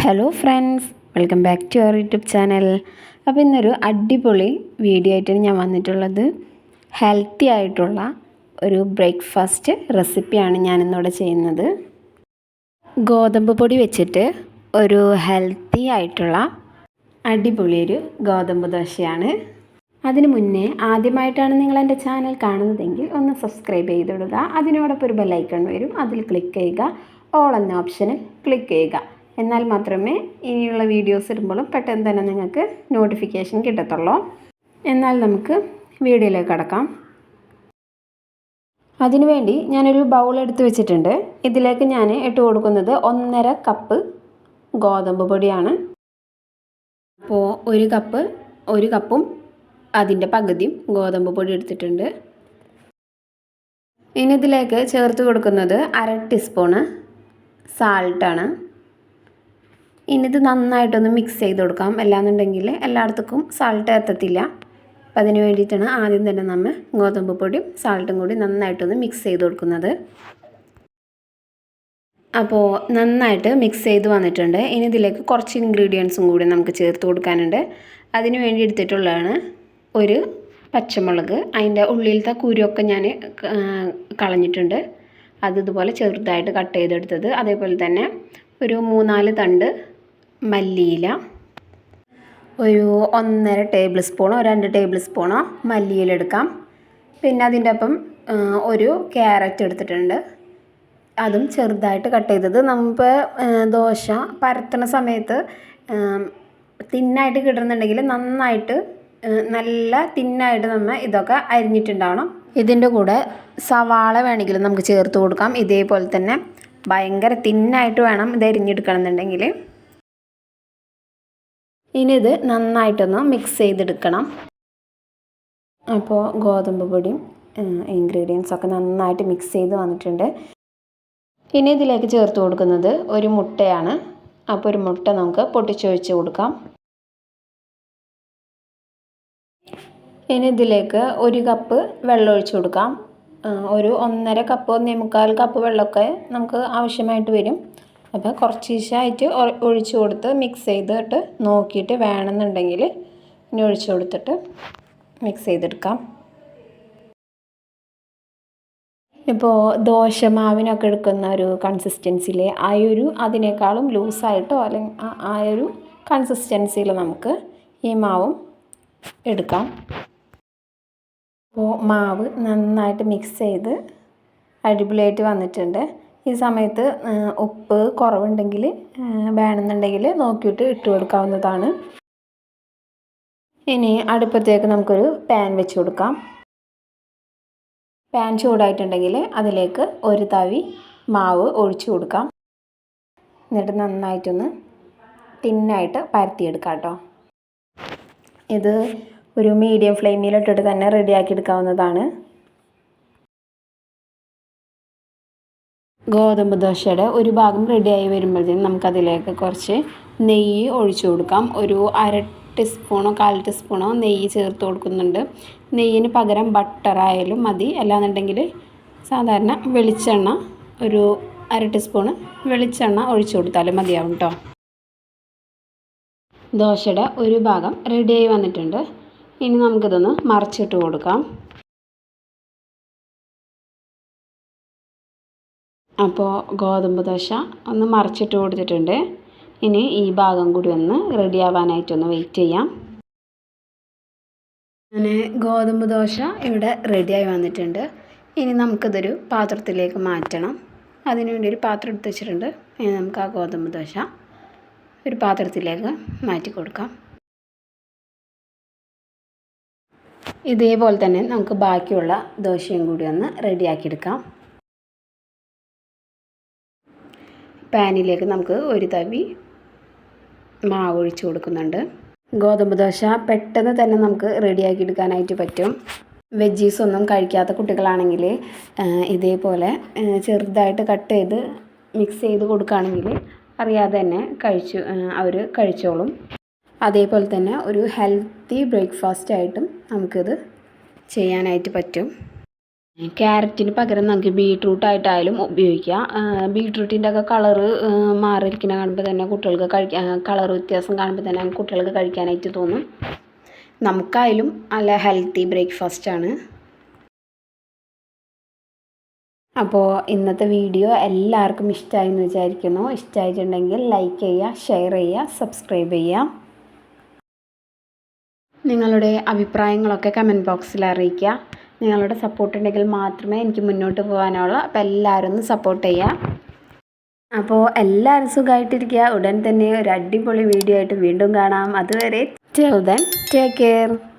Hello friends, welcome back to our YouTube channel. അപ്പോൾ ഇന്നൊരു അടിപൊളി വീഡിയോ ആയിട്ടാണ് ഞാൻ വന്നിട്ടുള്ളത്. ഹെൽത്തി ആയിട്ടുള്ള ഒരു ബ്രേക്ക്ഫാസ്റ്റ് റെസിപ്പിയാണ് ഞാനിന്നിവിടെ ചെയ്യുന്നത്. ഗോതമ്പ് പൊടി വെച്ചിട്ട് ഒരു ഹെൽത്തി ആയിട്ടുള്ള അടിപൊളി ഒരു ഗോതമ്പ് ദോശയാണ്. അതിന് മുന്നേ ആദ്യമായിട്ടാണ് നിങ്ങൾ എൻ്റെ ചാനൽ കാണുന്നതെങ്കിൽ ഒന്ന് സബ്സ്ക്രൈബ് ചെയ്തിടുക. അതിനോടൊപ്പം ഒരു ബെല്ലൈക്കൺ വരും, അതിൽ ക്ലിക്ക് ചെയ്യുക. ഓൾ എന്ന ഓപ്ഷനിൽ ക്ലിക്ക് ചെയ്യുക. എന്നാൽ മാത്രമേ ഇനിയുള്ള വീഡിയോസ് ഇടുമ്പോഴും പെട്ടെന്ന് തന്നെ നിങ്ങൾക്ക് നോട്ടിഫിക്കേഷൻ കിട്ടത്തുള്ളൂ. എന്നാൽ നമുക്ക് വീഡിയോയിലേക്ക് കടക്കാം. അതിനുവേണ്ടി ഞാനൊരു ബൗൾ എടുത്ത് വെച്ചിട്ടുണ്ട്. ഇതിലേക്ക് ഞാൻ ഇട്ട് കൊടുക്കുന്നത് 1.5 കപ്പ് ഗോതമ്പ് പൊടിയാണ്. അപ്പോൾ ഒരു കപ്പും അതിൻ്റെ പകുതിയും ഗോതമ്പ് പൊടി എടുത്തിട്ടുണ്ട്. ഇനി ഇതിലേക്ക് ചേർത്ത് കൊടുക്കുന്നത് 1/2 ടീസ്പൂണ് സാൾട്ടാണ്. ഇനി ഇത് നന്നായിട്ടൊന്ന് മിക്സ് ചെയ്ത് കൊടുക്കാം. അല്ലാന്നുണ്ടെങ്കിൽ എല്ലായിടത്തേക്കും സാൾട്ട് എത്തത്തില്ല. അപ്പം അതിന് വേണ്ടിയിട്ടാണ് ആദ്യം തന്നെ നമ്മൾ ഗോതമ്പ് പൊടിയും സാൾട്ടും കൂടി നന്നായിട്ടൊന്ന് മിക്സ് ചെയ്ത് കൊടുക്കുന്നത്. അപ്പോൾ നന്നായിട്ട് മിക്സ് ചെയ്ത് വന്നിട്ടുണ്ട്. ഇനി ഇതിലേക്ക് കുറച്ച് ഇൻഗ്രീഡിയൻസും കൂടി നമുക്ക് ചേർത്ത് കൊടുക്കാനുണ്ട്. അതിന് വേണ്ടി എടുത്തിട്ടുള്ളതാണ് ഒരു പച്ചമുളക്. അതിൻ്റെ ഉള്ളിലത്തെ കുരുവൊക്കെ ഞാൻ കളഞ്ഞിട്ടുണ്ട്. അത് ഇതുപോലെ ചെറുതായിട്ട് കട്ട് ചെയ്തെടുത്തത്. അതേപോലെ തന്നെ ഒരു 3-4 തണ്ട് മല്ലിയില, ഒരു 1.5 ടേബിൾ സ്പൂണോ 2 ടേബിൾ സ്പൂണോ മല്ലിയില എടുക്കാം. പിന്നെ അതിൻ്റെ ഒപ്പം ഒരു ക്യാരറ്റ് എടുത്തിട്ടുണ്ട്. അതും ചെറുതായിട്ട് കട്ട് ചെയ്തത്. നമുക്ക് ദോശ പരത്തുന്ന സമയത്ത് തിന്നായിട്ട് കിട്ടുന്നുണ്ടെങ്കിൽ നന്നായിട്ട് നല്ല തിന്നായിട്ട് നമ്മൾ ഇതൊക്കെ അരിഞ്ഞിട്ടുണ്ടാവണം. ഇതിൻ്റെ കൂടെ സവാള വേണമെങ്കിലും നമുക്ക് ചേർത്ത് കൊടുക്കാം. ഇതേപോലെ തന്നെ ഭയങ്കര തിന്നായിട്ട് വേണം ഇത് അരിഞ്ഞെടുക്കണം എന്നുണ്ടെങ്കിൽ. ഇനി ഇത് നന്നായിട്ടൊന്ന് മിക്സ് ചെയ്തെടുക്കണം. അപ്പോൾ ഗോതമ്പ് പൊടിയും ഇൻഗ്രീഡിയൻസൊക്കെ നന്നായിട്ട് മിക്സ് ചെയ്ത് വന്നിട്ടുണ്ട്. ഇനി ഇതിലേക്ക് ചേർത്ത് കൊടുക്കുന്നത് ഒരു മുട്ടയാണ്. അപ്പോൾ ഒരു മുട്ട നമുക്ക് പൊട്ടിച്ചൊഴിച്ച് കൊടുക്കാം. ഇനി ഇതിലേക്ക് 1 കപ്പ് വെള്ളം ഒഴിച്ച് കൊടുക്കാം. ഒരു 1.5 കപ്പ് 1.25 കപ്പ് വെള്ളമൊക്കെ നമുക്ക് ആവശ്യമായിട്ട് വരും. അപ്പോൾ കുറച്ചീശായിട്ട് ഒഴിച്ച് കൊടുത്ത് മിക്സ് ചെയ്തിട്ട് നോക്കിയിട്ട് വേണമെന്നുണ്ടെങ്കിൽ ഇനി ഒഴിച്ച് കൊടുത്തിട്ട് മിക്സ് ചെയ്തെടുക്കാം. ഇപ്പോൾ ദോശമാവിനൊക്കെ എടുക്കുന്ന ഒരു കൺസിസ്റ്റൻസിയിൽ അതിനേക്കാളും ലൂസായിട്ടോ അല്ലെങ്കിൽ ആ ഒരു കൺസിസ്റ്റൻസിയിൽ നമുക്ക് ഈ മാവും എടുക്കാം. അപ്പോൾ മാവ് നന്നായിട്ട് മിക്സ് ചെയ്ത് അടിപൊളിയായിട്ട് വന്നിട്ടുണ്ട്. ഈ സമയത്ത് ഉപ്പ് കുറവുണ്ടെങ്കിൽ വേണമെന്നുണ്ടെങ്കിൽ നോക്കിയിട്ട് ഇട്ട് കൊടുക്കാവുന്നതാണ്. ഇനി അടുപ്പത്തേക്ക് നമുക്കൊരു പാൻ വെച്ച് കൊടുക്കാം. പാൻ ചൂടായിട്ടുണ്ടെങ്കിൽ അതിലേക്ക് ഒരു തവി മാവ് ഒഴിച്ചു കൊടുക്കാം. എന്നിട്ട് നന്നായിട്ടൊന്ന് തിന്നായിട്ട് പരത്തിയെടുക്കാം കേട്ടോ. ഇത് ഒരു മീഡിയം ഫ്ലെയിമിലിട്ടിട്ട് തന്നെ റെഡിയാക്കി എടുക്കാവുന്നതാണ്. ഗോതമ്പ് ദോശയുടെ ഒരു ഭാഗം റെഡിയായി വരുമ്പോഴത്തേക്കും നമുക്കതിലേക്ക് കുറച്ച് നെയ്യ് ഒഴിച്ചു കൊടുക്കാം. ഒരു 1/2 ടീസ്പൂണോ 1/4 ടീസ്പൂണോ നെയ്യ് ചേർത്ത് കൊടുക്കുന്നുണ്ട്. നെയ്യിന് പകരം ബട്ടറായാലും മതി. അല്ലാന്നുണ്ടെങ്കിൽ സാധാരണ വെളിച്ചെണ്ണ ഒരു 1/2 ടീസ്പൂണ് വെളിച്ചെണ്ണ ഒഴിച്ചു കൊടുത്താലും മതിയാവും കേട്ടോ. ദോശയുടെ ഒരു ഭാഗം റെഡിയായി വന്നിട്ടുണ്ട്. ഇനി നമുക്കിതൊന്ന് മറിച്ചിട്ട് കൊടുക്കാം. അപ്പോൾ ഗോതമ്പ് ദോശ ഒന്ന് മറിച്ചിട്ട് കൊടുത്തിട്ടുണ്ട്. ഇനി ഈ ഭാഗം കൂടി ഒന്ന് റെഡി ആവാനായിട്ടൊന്ന് വെയിറ്റ് ചെയ്യാം. അങ്ങനെ ഗോതമ്പ് ദോശ ഇവിടെ റെഡിയായി വന്നിട്ടുണ്ട്. ഇനി നമുക്കിതൊരു പാത്രത്തിലേക്ക് മാറ്റണം. അതിനുവേണ്ടി ഒരു പാത്രം എടുത്ത് വെച്ചിട്ടുണ്ട്. ഇനി നമുക്ക് ആ ഗോതമ്പ് ദോശ ഒരു പാത്രത്തിലേക്ക് മാറ്റി കൊടുക്കാം. ഇതേപോലെ തന്നെ നമുക്ക് ബാക്കിയുള്ള ദോശയും കൂടി ഒന്ന് റെഡിയാക്കിയെടുക്കാം. പാനിലേക്ക് നമുക്ക് ഒരു തവി മാവ് ഒഴിച്ച് കൊടുക്കുന്നുണ്ട്. ഗോതമ്പ് ദോശ പെട്ടെന്ന് തന്നെ നമുക്ക് റെഡിയാക്കി എടുക്കാനായിട്ട് പറ്റും. വെജീസ് ഒന്നും കഴിക്കാത്ത കുട്ടികളാണെങ്കിൽ ഇതേപോലെ ചെറുതായിട്ട് കട്ട് ചെയ്ത് മിക്സ് ചെയ്ത് കൊടുക്കുകയാണെങ്കിൽ അറിയാതെ തന്നെ അവർ കഴിച്ചോളും. അതേപോലെ തന്നെ ഒരു ഹെൽത്തി ബ്രേക്ക്ഫാസ്റ്റ് ആയിട്ടും നമുക്കിത് ചെയ്യാനായിട്ട് പറ്റും. ക്യാരറ്റിന് പകരം നമുക്ക് ബീട്രൂട്ടായിട്ടായാലും ഉപയോഗിക്കാം. ബീട്രൂട്ടിൻ്റെ ഒക്കെ കളറ് മാറിയിരിക്കുന്ന കാണുമ്പോൾ തന്നെ കുട്ടികൾക്ക് കഴിക്കാൻ കളർ വ്യത്യാസം കാണുമ്പോൾ തന്നെ കുട്ടികൾക്ക് കഴിക്കാനായിട്ട് തോന്നും. നമുക്കായാലും നല്ല ഹെൽത്തി ബ്രേക്ക്ഫാസ്റ്റാണ്. അപ്പോൾ ഇന്നത്തെ വീഡിയോ എല്ലാവർക്കും ഇഷ്ടമായി എന്ന് വിചാരിക്കുന്നു. ഇഷ്ടമായിട്ടുണ്ടെങ്കിൽ ലൈക്ക് ചെയ്യുക, ഷെയർ ചെയ്യുക, സബ്സ്ക്രൈബ് ചെയ്യുക. നിങ്ങളുടെ അഭിപ്രായങ്ങളൊക്കെ കമൻറ്റ് ബോക്സിൽ അറിയിക്കുക. നിങ്ങളുടെ സപ്പോർട്ട് ഉണ്ടെങ്കിൽ മാത്രമേ എനിക്ക് മുന്നോട്ട് പോകാനുള്ളൂ. അപ്പോൾ എല്ലാവരും ഒന്ന് സപ്പോർട്ട് ചെയ്യുക. അപ്പോൾ എല്ലാവരും സുഖമായിട്ടിരിക്കുക. ഉടൻ തന്നെ ഒരു അടിപൊളി വീഡിയോ ആയിട്ട് വീണ്ടും കാണാം. അതുവരെ till then, take care.